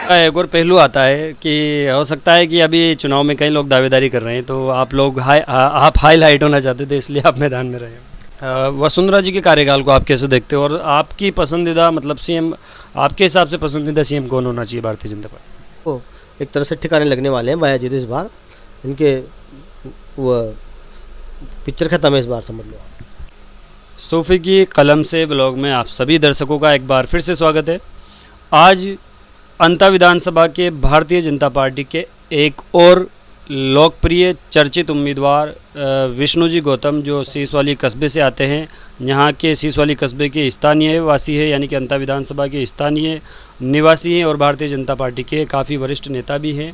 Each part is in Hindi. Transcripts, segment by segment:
एक और पहलू आता है कि हो सकता है कि अभी चुनाव में कई लोग दावेदारी कर रहे हैं, तो आप लोग आप हाईलाइट होना चाहते थे, इसलिए आप मैदान में रहे हैं। वसुंधरा जी के कार्यकाल को आप कैसे देखते हो, और आपकी पसंदीदा मतलब सीएम, आपके हिसाब से पसंदीदा सीएम कौन होना चाहिए भारतीय जनता पार्टी को? एक तरह से ठिकाने लगने वाले हैं भैया जी तो इस बार इनके वो पिक्चर खत्म है इस बार, समझ लो। सूफी की कलम से ब्लॉग में आप सभी दर्शकों का एक बार फिर से स्वागत है। आज अंता विधानसभा के भारतीय जनता पार्टी के एक और लोकप्रिय चर्चित उम्मीदवार विष्णुजी गौतम, जो सीसवाली कस्बे से आते हैं, यहाँ के सीसवाली कस्बे के स्थानीय वासी है, यानी कि अंता विधानसभा के स्थानीय निवासी हैं और भारतीय जनता पार्टी के काफ़ी वरिष्ठ नेता भी हैं।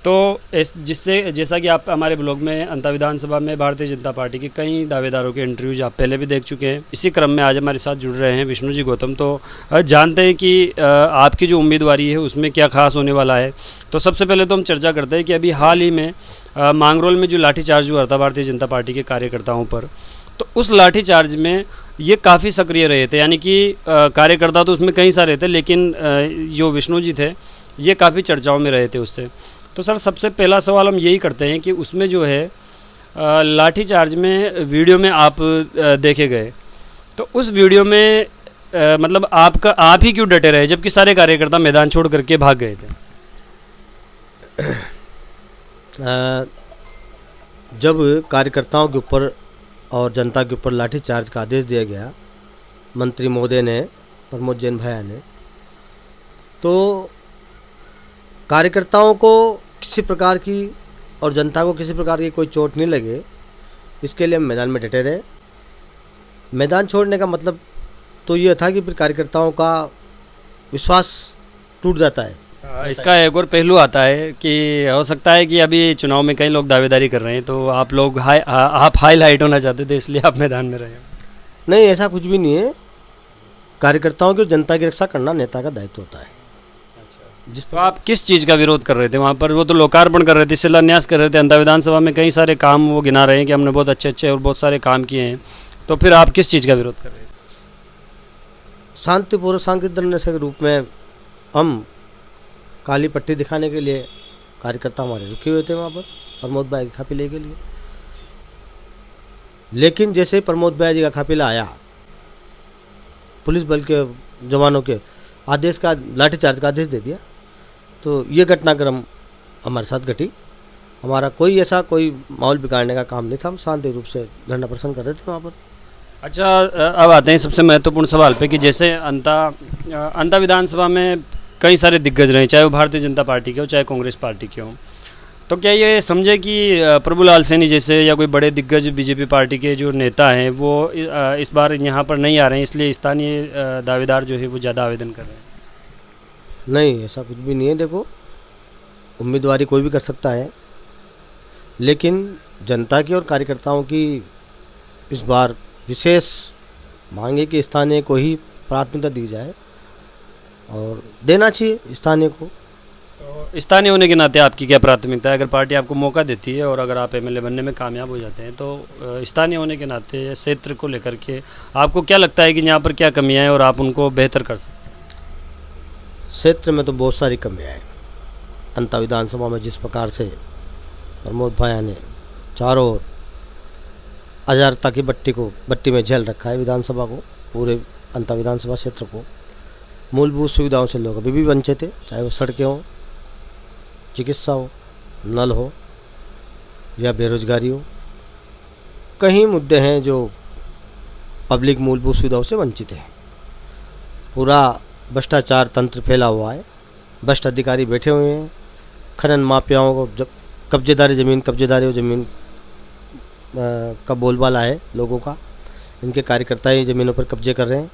तो जिससे जैसा कि आप हमारे ब्लॉग में अंता विधानसभा में भारतीय जनता पार्टी के कई दावेदारों के इंटरव्यूज आप पहले भी देख चुके हैं। इसी क्रम में आज हमारे साथ जुड़ रहे हैं विष्णुजी गौतम। तो जानते हैं कि आपकी जो उम्मीदवारी है उसमें क्या खास होने वाला है। तो सबसे पहले तो हम चर्चा करते हैं कि अभी हाल ही में मांगरोल में जो लाठीचार्ज हुआ था भारतीय जनता पार्टी के कार्यकर्ताओं पर, तो उस लाठीचार्ज में ये काफ़ी सक्रिय रहे थे, यानी कि कार्यकर्ता तो उसमें कई सारे थे, लेकिन जो विष्णु जी थे ये काफ़ी चर्चाओं में रहे थे उससे। तो सर, सबसे पहला सवाल हम यही करते हैं कि उसमें जो है लाठीचार्ज में वीडियो में आप देखे गए, तो उस वीडियो में मतलब आप ही क्यों डटे रहे जबकि सारे कार्यकर्ता मैदान छोड़ करके भाग गए थे? जब कार्यकर्ताओं के ऊपर और जनता के ऊपर लाठीचार्ज का आदेश दिया गया मंत्री महोदय ने, प्रमोद जैन भैया ने, तो कार्यकर्ताओं को किसी प्रकार की और जनता को किसी प्रकार की कोई चोट नहीं लगे, इसके लिए हम मैदान में डटे रहे। मैदान छोड़ने का मतलब तो ये था कि फिर कार्यकर्ताओं का विश्वास टूट जाता है। इसका एक और पहलू आता है कि हो सकता है कि अभी चुनाव में कई लोग दावेदारी कर रहे हैं, तो आप लोग आप हाईलाइट होना चाहते थे, इसलिए आप मैदान में रहे हैं। नहीं, ऐसा कुछ भी नहीं है। कार्यकर्ताओं की और जनता की रक्षा करना नेता का दायित्व होता है। तो आप किस चीज़ का विरोध कर रहे थे वहाँ पर? वो तो लोकार्पण कर रहे थे, शिलान्यास कर रहे थे, अंता विधानसभा में कई सारे काम वो गिना रहे हैं कि हमने बहुत अच्छे और बहुत सारे काम किए हैं। तो फिर आप किस चीज़ का विरोध कर रहे हैं? शांतिपूर्वक सांकेतिक धरने के रूप में हम काली पट्टी दिखाने के लिए कार्यकर्ता हमारे रुके हुए थे वहाँ पर प्रमोद भाई के काफिले के लिए। लेकिन जैसे ही प्रमोद भाई जी का काफिला आया, पुलिस बल के जवानों के आदेश का, लाठीचार्ज का आदेश दे दिया, तो ये घटनाक्रम हमारे साथ घटी। हमारा कोई माहौल बिगाड़ने का काम नहीं था, हम शांति रूप से धरना प्रदर्शन कर रहे थे वहाँ पर। अच्छा, अब आते हैं सबसे महत्वपूर्ण सवाल पे कि जैसे अंता विधानसभा में कई सारे दिग्गज रहे, चाहे वो भारतीय जनता पार्टी के हो चाहे कांग्रेस पार्टी के हो, तो क्या ये समझे कि प्रभुलाल सैनी जैसे या कोई बड़े दिग्गज बीजेपी पार्टी के जो नेता हैं वो इस बार यहाँ पर नहीं आ रहे हैं, इसलिए स्थानीय दावेदार जो है वो ज़्यादा आवेदन कर रहे हैं? नहीं, ऐसा कुछ भी नहीं है। देखो, उम्मीदवारी कोई भी कर सकता है, लेकिन जनता की और कार्यकर्ताओं की इस बार विशेष मांग है कि स्थानीय को ही प्राथमिकता दी जाए और देना चाहिए स्थानीय को। तो स्थानीय होने के नाते आपकी क्या प्राथमिकता है? अगर पार्टी आपको मौका देती है और अगर आप एमएलए बनने में कामयाब हो जाते हैं, तो स्थानीय होने के नाते क्षेत्र को लेकर के आपको क्या लगता है कि यहाँ पर क्या कमियाँ हैं और आप उनको बेहतर कर सकते हैं? क्षेत्र में तो बहुत सारी कमियाँ हैं। अंता विधानसभा में जिस प्रकार से प्रमोद भाया ने चारों ओर अजारता की बट्टी में झेल रखा है विधानसभा को, पूरे अंता विधानसभा क्षेत्र को, मूलभूत सुविधाओं से लोग अभी भी वंचित थे, चाहे वो सड़कें हो, चिकित्सा हो, नल हो या बेरोजगारी हो। कई मुद्दे हैं जो पब्लिक मूलभूत सुविधाओं से वंचित है। पूरा भ्रष्टाचार तंत्र फैला हुआ है, भ्रष्ट अधिकारी बैठे हुए हैं, खनन माफियाओं को कब्जेदारी ज़मीन का बोलबाला है लोगों का। इनके कार्यकर्ता ही ज़मीनों पर कब्जे कर रहे हैं।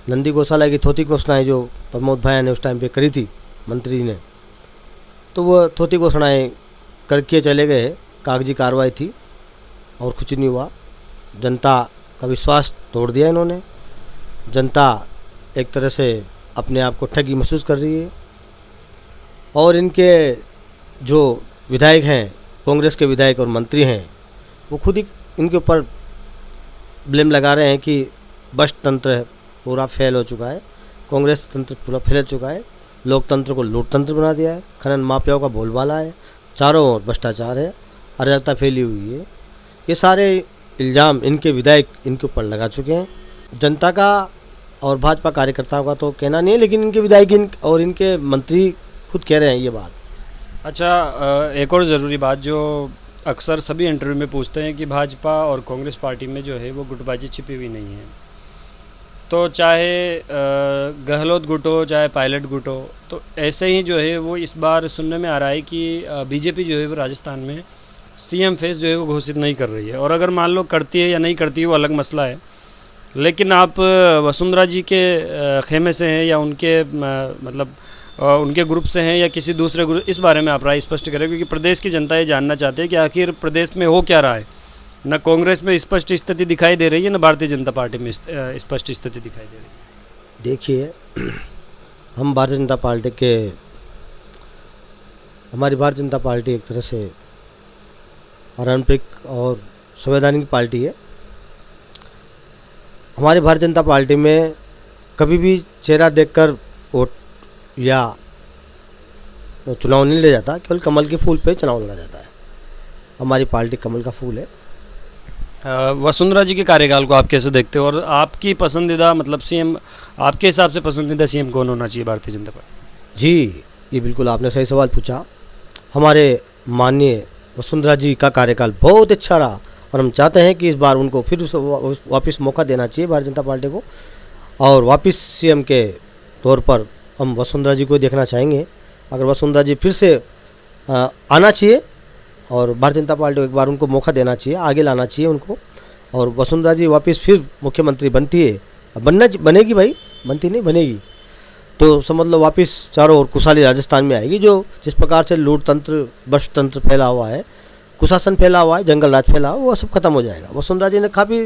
नंदी गौशाला की थोथी घोषणाएँ जो प्रमोद भाया ने उस टाइम पे करी थी मंत्री ने, तो वो थोथी घोषणाएँ करके चले गए, कागजी कार्रवाई थी और कुछ नहीं हुआ। जनता का विश्वास तोड़ दिया इन्होंने। जनता एक तरह से अपने आप को ठगी महसूस कर रही है और इनके जो विधायक हैं, कांग्रेस के विधायक और मंत्री हैं, वो खुद ही इनके ऊपर ब्लेम लगा रहे हैं कि भ्रष्ट तंत्र पूरा फेल हो चुका है, कांग्रेस तंत्र पूरा फैल चुका है, लोकतंत्र को लूटतंत्र बना दिया है, खनन माफियाओं का बोलबाला है, चारों ओर भ्रष्टाचार है, अराजकता फैली हुई है। ये सारे इल्ज़ाम इनके विधायक इनके ऊपर लगा चुके हैं। जनता का और भाजपा कार्यकर्ताओं का तो कहना नहीं है, लेकिन इनके विधायक और इनके मंत्री खुद कह रहे हैं ये बात। अच्छा, एक और ज़रूरी बात जो अक्सर सभी इंटरव्यू में पूछते हैं कि भाजपा और कांग्रेस पार्टी में जो है वो गुटबाजी छिपी हुई नहीं है। तो चाहे गहलोत गुट हो, चाहे पायलट गुट हो, तो ऐसे ही जो है वो इस बार सुनने में आ रहा है कि बीजेपी जो है वो राजस्थान में सीएम फेस जो है वो घोषित नहीं कर रही है। और अगर मान लो करती है या नहीं करती है वो अलग मसला है, लेकिन आप वसुंधरा जी के खेमे से हैं या उनके मतलब उनके ग्रुप से हैं या किसी दूसरे ग्रुप, इस बारे में आप राय स्पष्ट करें, क्योंकि प्रदेश की जनता ये जानना चाहती है कि आखिर प्रदेश में हो क्या रहा है। न कांग्रेस में स्पष्ट स्थिति दिखाई दे रही है, न भारतीय जनता पार्टी में स्पष्ट स्थिति दिखाई दे रही है। देखिए, हम भारतीय जनता पार्टी के हमारी भारतीय जनता पार्टी एक तरह से पारंपरिक और संवैधानिक पार्टी है। हमारी भारतीय जनता पार्टी में कभी भी चेहरा देखकर वोट या चुनाव नहीं ले जाता, केवल कमल के फूल पे चुनाव लड़ा जाता है। हमारी पार्टी कमल का फूल है। वसुंधरा जी के कार्यकाल को आप कैसे देखते हो, और आपकी पसंदीदा मतलब सीएम, आपके हिसाब से पसंदीदा सीएम कौन होना चाहिए भारतीय जनता पार्टी? जी, ये बिल्कुल आपने सही सवाल पूछा। हमारे माननीय वसुंधरा जी का कार्यकाल बहुत अच्छा रहा और हम चाहते हैं कि इस बार उनको फिर वापस मौका देना चाहिए भारतीय जनता पार्टी को, और वापस सीएम के तौर पर हम वसुंधरा जी को देखना चाहेंगे। अगर वसुंधरा जी फिर से आना चाहिए और भारतीय जनता पार्टी को एक बार उनको मौका देना चाहिए, आगे लाना चाहिए उनको, और वसुंधरा जी वापस फिर मुख्यमंत्री बनती है, बनेगी भाई, बनती नहीं बनेगी, तो समझ लो वापस चारों ओर खुशहाली राजस्थान में आएगी। जो जिस प्रकार से लूटतंत्र, भ्रष्ट तंत्र फैला हुआ है, कुशासन फैला हुआ है, जंगल राज फैला हुआ है, वो सब खत्म हो जाएगा। वसुंधरा जी ने काफ़ी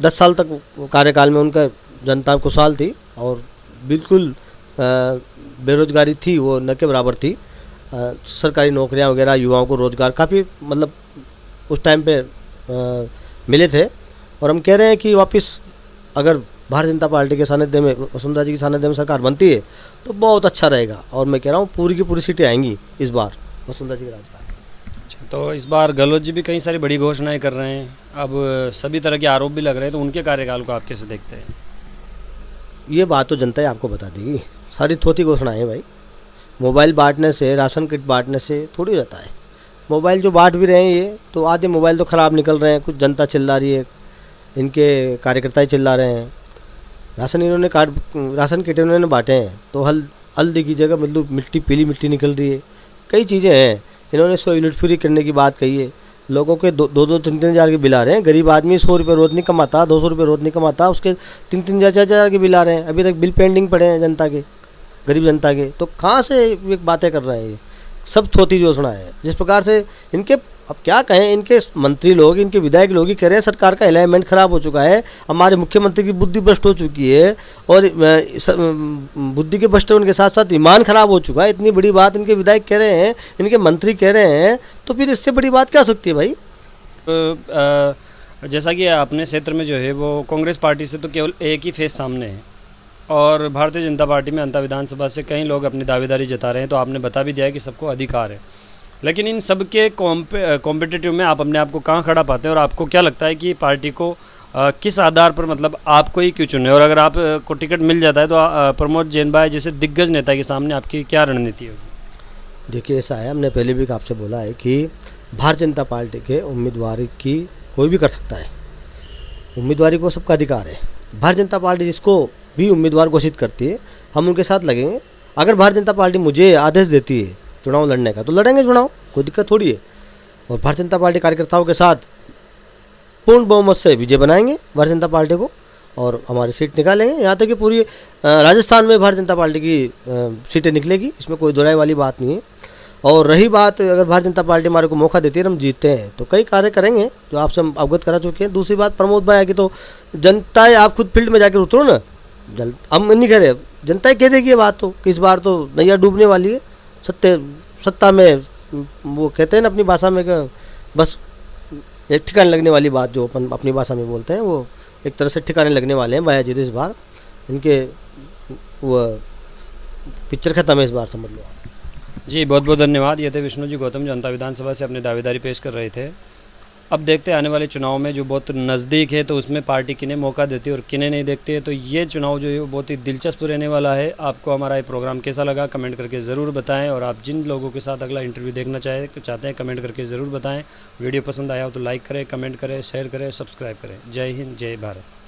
10 साल तक कार्यकाल में उनका जनता खुशहाल थी और बिल्कुल बेरोजगारी थी वो न के बराबर थी। सरकारी नौकरियां वगैरह, युवाओं को रोज़गार काफ़ी मतलब उस टाइम पे मिले थे। और हम कह रहे हैं कि वापस अगर भारतीय जनता पार्टी के सानिध्य में, वसुंधरा जी के सानिध्य में सरकार बनती है तो बहुत अच्छा रहेगा। और मैं कह रहा हूँ पूरी की पूरी सीटें आएंगी इस बार वसुंधरा जी के राजकाल। अच्छा, तो इस बार गहलोत जी भी कई सारी बड़ी घोषणाएं कर रहे हैं, अब सभी तरह के आरोप भी लग रहे हैं, तो उनके कार्यकाल को आप कैसे देखते हैं? ये बात तो जनता ही आपको बता देगी। सारी थोथी घोषणाएं हैं भाई। मोबाइल बांटने से, राशन किट बांटने से थोड़ी हो जाता है। मोबाइल जो बांट भी रहे हैं ये तो आधे मोबाइल तो ख़राब निकल रहे हैं, कुछ जनता चिल्ला रही है, इनके कार्यकर्ता ही चिल्ला रहे हैं। राशन किट इन्होंने बांटे हैं तो हल्दी की जगह मतलब मिट्टी, पीली मिट्टी निकल रही है। कई चीज़ें हैं। इन्होंने 100 यूनिट फ्री करने की बात कही है। लोगों के 2-3 हज़ार के बिल आ रहे हैं। गरीब आदमी 100 रुपये रोज़ नहीं कमाता, 200 रुपये रोज़ नहीं कमाता, उसके 3-3 हज़ार के बिल आ रहे हैं। अभी तक बिल पेंडिंग पड़े हैं जनता के, गरीब जनता के। तो कहाँ से ये बातें कर रहे हैं? ये सब थोती घोषणा है। जिस प्रकार से इनके, अब क्या कहें, इनके मंत्री लोग, इनके विधायक लोग ही कह रहे हैं सरकार का अलाइनमेंट खराब हो चुका है, हमारे मुख्यमंत्री की बुद्धि भ्रष्ट हो चुकी है, और बुद्धि के भ्रष्ट होने के साथ साथ ईमान खराब हो चुका है। इतनी बड़ी बात इनके विधायक कह रहे हैं, इनके मंत्री कह रहे हैं, तो फिर इससे बड़ी बात क्या हो सकती है भाई? जैसा कि अपने क्षेत्र में जो है वो कांग्रेस पार्टी से तो केवल एक ही फेस सामने है, और भारतीय जनता पार्टी में अंता विधानसभा से कई लोग अपनी दावेदारी जता रहे हैं। तो आपने बता भी दिया है कि सबको अधिकार है, लेकिन इन सब के कॉम्पिटिटिव में आप अपने आप को कहाँ खड़ा पाते हैं, और आपको क्या लगता है कि पार्टी को किस आधार पर मतलब आपको ही क्यों चुने, और अगर आप को टिकट मिल जाता है तो प्रमोद जैन भाई जैसे दिग्गज नेता के सामने आपकी क्या रणनीति होगी? देखिए, ऐसा है, हमने पहले भी आपसे बोला है कि भारतीय जनता पार्टी के उम्मीदवारी की कोई भी कर सकता है। उम्मीदवारी को सबका अधिकार है। भारतीय जनता पार्टी जिसको भी उम्मीदवार घोषित करती है हम उनके साथ लगेंगे। अगर भारतीय जनता पार्टी मुझे आदेश देती है चुनाव लड़ने का तो लड़ेंगे चुनाव, कोई दिक्कत थोड़ी है। और भारतीय जनता पार्टी कार्यकर्ताओं के साथ पूर्ण बहुमत से विजय बनाएंगे भारतीय जनता पार्टी को, और हमारी सीट निकालेंगे। यहाँ तक कि पूरी राजस्थान में भारतीय जनता पार्टी की सीटें निकलेगी, इसमें कोई दोहराई वाली बात नहीं है। और रही बात, अगर भारतीय जनता पार्टी हमारे को मौका देती है, हम जीतते हैं तो कई कार्य करेंगे जो आपसे हम अवगत करा चुके हैं। दूसरी बात, प्रमोद भाई की तो जनता है, आप खुद फील्ड में जाकर उतरो ना। हम नहीं कह रहे, जनता ही कह देगी ये बात तो कि इस बार तो नैया डूबने वाली है। सत्ता में वो कहते हैं ना अपनी भाषा में कि बस एक ठिकाने लगने वाली बात जो अपन अपनी भाषा में बोलते हैं, वो एक तरह से ठिकाने लगने वाले हैं भैया जी। तो इस बार इनके वो पिक्चर खत्म है इस बार, समझ लो आप। जी बहुत बहुत धन्यवाद। ये थे विष्णु जी गौतम, जनता विधानसभा से अपनी दावेदारी पेश कर रहे थे। अब देखते हैं आने वाले चुनाव में, जो बहुत नज़दीक है, तो उसमें पार्टी किन्हें मौका देती है और किन्हें नहीं देखती है। तो ये चुनाव जो है वो बहुत ही दिलचस्प रहने वाला है। आपको हमारा ये प्रोग्राम कैसा लगा कमेंट करके ज़रूर बताएं, और आप जिन लोगों के साथ अगला इंटरव्यू देखना चाहते हैं कमेंट करके ज़रूर बताएं। वीडियो पसंद आया हो तो लाइक करें, कमेंट करें, शेयर करें, सब्सक्राइब करें। जय हिंद, जय भारत।